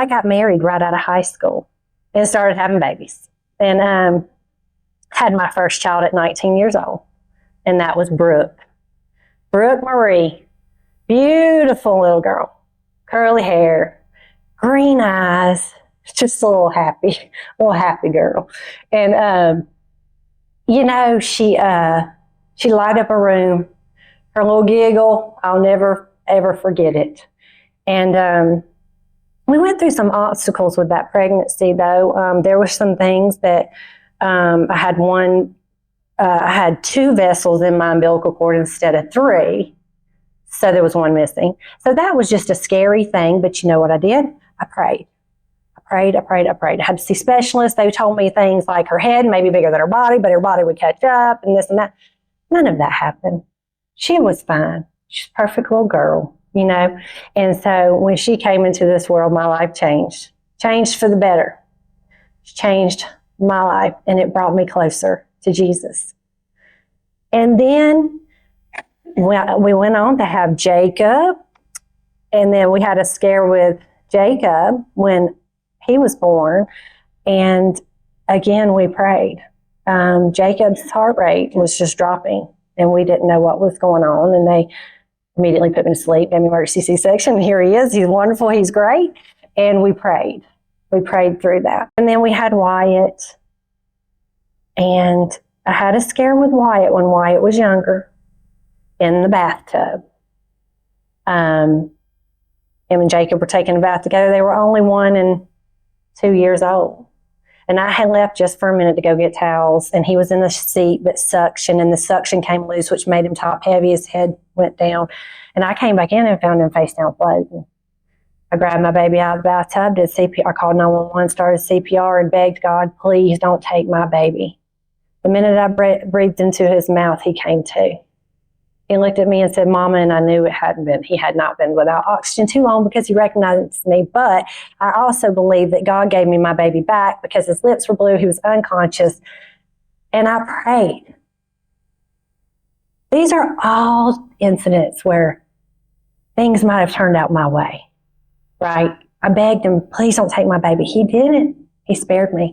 I got married right out of high school and started having babies. And had my first child at 19 years old. And that was Brooke. Brooke Marie. Beautiful little girl. Curly hair. Green eyes. Just a little happy girl. And, she light up a room. Her little giggle, I'll never, ever forget it. And we went through some obstacles with that pregnancy, though. There were some things that I had 2 vessels in my umbilical cord instead of 3. So there was one missing. So that was just a scary thing. But you know what I did? I prayed. I had to see specialists. They told me things like her head may be bigger than her body, but her body would catch up and this and that. None of that happened. She was fine. She's a perfect little girl, And so when she came into this world, my life changed for the better. She changed my life, and it brought me closer to Jesus. And then we went on to have Jacob, and then we had a scare with Jacob when he was born, and again we prayed. Jacob's heart rate was just dropping, and we didn't know what was going on, and they immediately put him to sleep, gave him emergency C-section, and here he is. He's wonderful, he's great, and we prayed through that. And then we had Wyatt, and I had a scare with Wyatt when Wyatt was younger in the bathtub. Him and Jacob were taking a bath together. They were only 1 and 2 years old. And I had left just for a minute to go get towels, and he was in the seat but suction, and the suction came loose, which made him top heavy. His head went down. And I came back in and found him face down floating. I grabbed my baby out of the bathtub, did CPR, I called 911, started CPR, and begged God, please don't take my baby. The minute I breathed into his mouth, he came to. He looked at me and said, Mama, and I knew he had not been without oxygen too long because he recognized me. But I also believe that God gave me my baby back because his lips were blue, he was unconscious, and I prayed. These are all incidents where things might have turned out my way, right? I begged him, please don't take my baby. He didn't. He spared me.